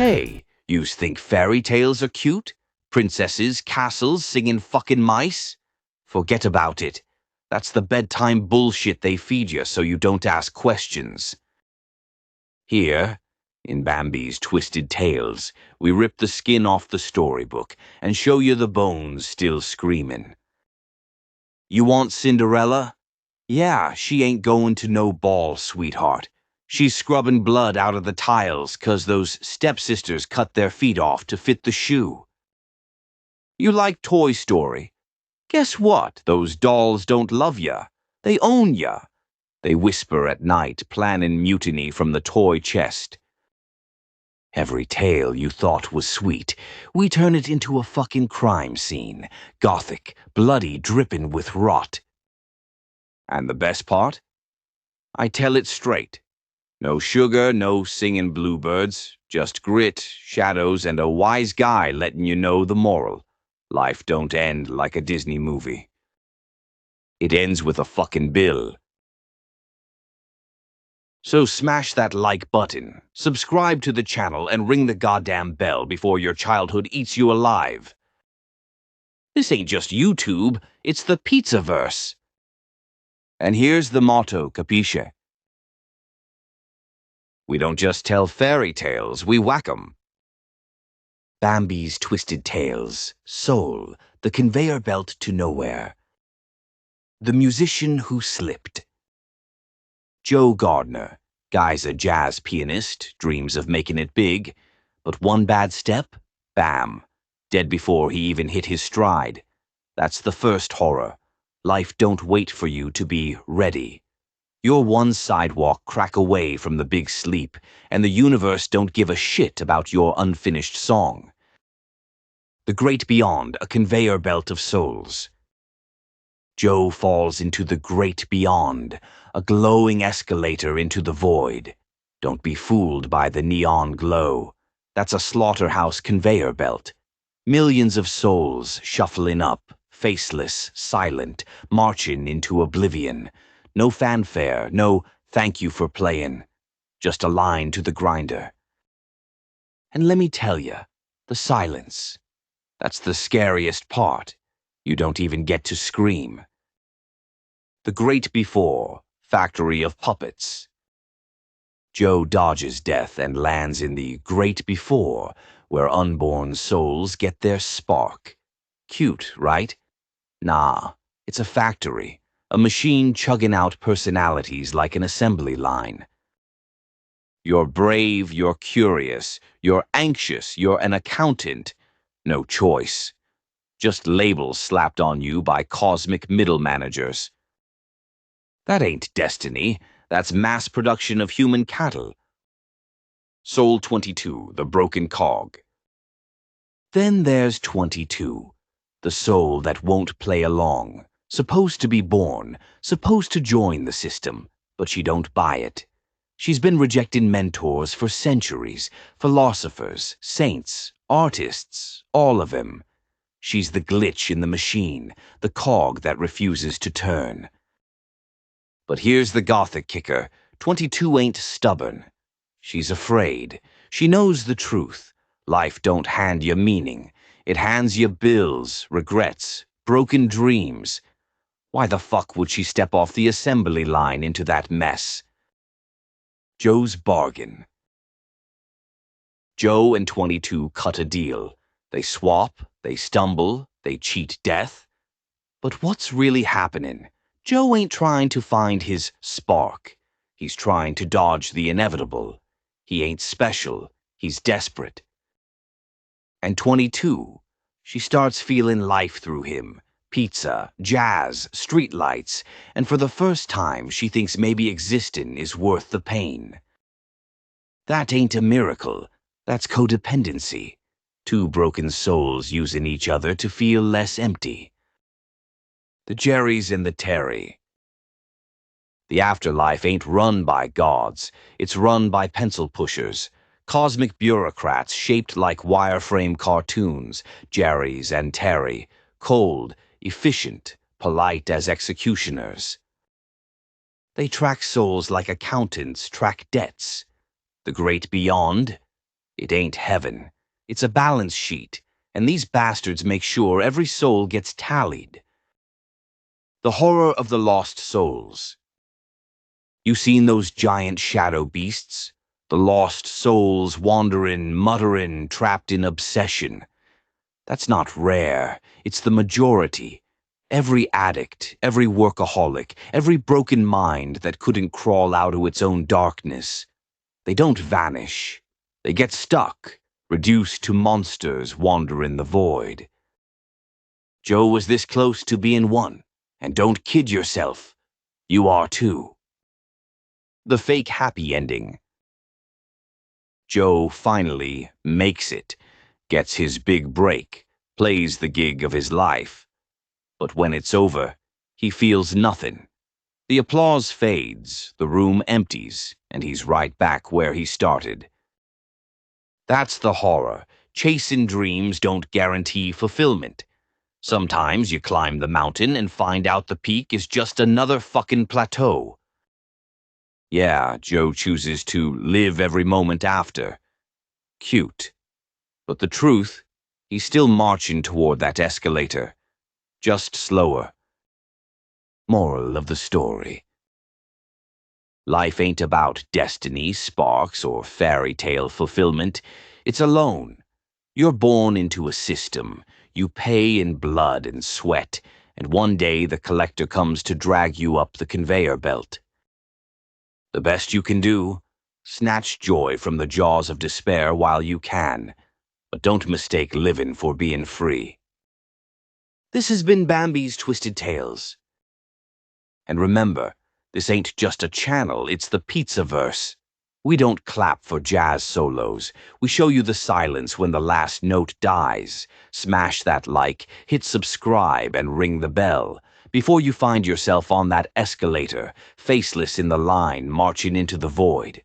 Hey, yous think fairy tales are cute? Princesses, castles, singing fucking mice? Forget about it. That's the bedtime bullshit they feed you so you don't ask questions. Here, in Bambi's Twisted Tales, we rip the skin off the storybook and show you the bones still screaming. You want Cinderella? Yeah, she ain't going to no ball, sweetheart. She's scrubbing blood out of the tiles 'cause those stepsisters cut their feet off to fit the shoe. You like Toy Story? Guess what? Those dolls don't love ya. They own ya. They whisper at night, planning mutiny from the toy chest. Every tale you thought was sweet, we turn it into a fucking crime scene. Gothic, bloody, dripping with rot. And the best part? I tell it straight. No sugar, no singing bluebirds, just grit, shadows, and a wise guy letting you know the moral. Life don't end like a Disney movie. It ends with a fucking bill. So smash that like button, subscribe to the channel, and ring the goddamn bell before your childhood eats you alive. This ain't just YouTube, it's the Pizzaverse. And here's the motto, capisce? We don't just tell fairy tales, we whack 'em. Bambi's Twisted Tales, Soul, the conveyor belt to nowhere. The musician who slipped. Joe Gardner, guy's a jazz pianist, dreams of making it big, but one bad step, bam, dead before he even hit his stride. That's the first horror. Life don't wait for you to be ready. You're one sidewalk crack away from the big sleep, and the universe don't give a shit about your unfinished song. The great beyond, a conveyor belt of souls. Joe falls into the great beyond, a glowing escalator into the void. Don't be fooled by the neon glow. That's a slaughterhouse conveyor belt. Millions of souls shuffling up, faceless, silent, marching into oblivion. No fanfare, no thank you for playing. Just a line to the grinder. And let me tell you, the silence. That's the scariest part. You don't even get to scream. The Great Before, Factory of Puppets. Joe dodges death and lands in the Great Before, where unborn souls get their spark. Cute, right? Nah, it's a factory, a machine chugging out personalities like an assembly line. You're brave, you're curious, you're anxious, you're an accountant. No choice. Just labels slapped on you by cosmic middle managers. That ain't destiny, that's mass production of human cattle. Soul 22, the broken cog. Then there's 22, the soul that won't play along, supposed to be born, supposed to join the system, but she don't buy it. She's been rejecting mentors for centuries, philosophers, saints, artists, all of them. She's the glitch in the machine, the cog that refuses to turn. But here's the Gothic kicker. 22 ain't stubborn. She's afraid. She knows the truth. Life don't hand you meaning. It hands you bills, regrets, broken dreams. Why the fuck would she step off the assembly line into that mess? Joe's bargain. Joe and 22 cut a deal. They swap, they stumble, they cheat death. But what's really happening? Joe ain't trying to find his spark. He's trying to dodge the inevitable. He ain't special. He's desperate. And 22, she starts feeling life through him. Pizza, jazz, streetlights, and for the first time she thinks maybe existing is worth the pain. That ain't a miracle. That's codependency. Two broken souls using each other to feel less empty. The Jerrys and the Terry. The afterlife ain't run by gods. It's run by pencil pushers. Cosmic bureaucrats shaped like wireframe cartoons. Jerrys and Terry. Cold, efficient, polite as executioners. They track souls like accountants track debts. The great beyond? It ain't heaven. It's a balance sheet, and these bastards make sure every soul gets tallied. The horror of the lost souls. You seen those giant shadow beasts? The lost souls wandering, muttering, trapped in obsession. That's not rare. It's the majority. Every addict, every workaholic, every broken mind that couldn't crawl out of its own darkness. They don't vanish. They get stuck, reduced to monsters wandering the void. Joe was this close to being one, and don't kid yourself. You are too. The fake happy ending. Joe finally makes it, gets his big break, plays the gig of his life. But when it's over, he feels nothing. The applause fades, the room empties, and he's right back where he started. That's the horror. Chasing dreams don't guarantee fulfillment. Sometimes you climb the mountain and find out the peak is just another fucking plateau. Yeah, Joe chooses to live every moment after. Cute. But the truth, he's still marching toward that escalator. Just slower. Moral of the story. Life ain't about destiny, sparks, or fairy tale fulfillment. It's alone. You're born into a system. You pay in blood and sweat, and one day the collector comes to drag you up the conveyor belt. The best you can do? Snatch joy from the jaws of despair while you can, but don't mistake living for being free. This has been Bambi's Twisted Tales. And remember, this ain't just a channel, it's the pizza-verse. We don't clap for jazz solos. We show you the silence when the last note dies. Smash that like, hit subscribe, and ring the bell before you find yourself on that escalator, faceless in the line, marching into the void.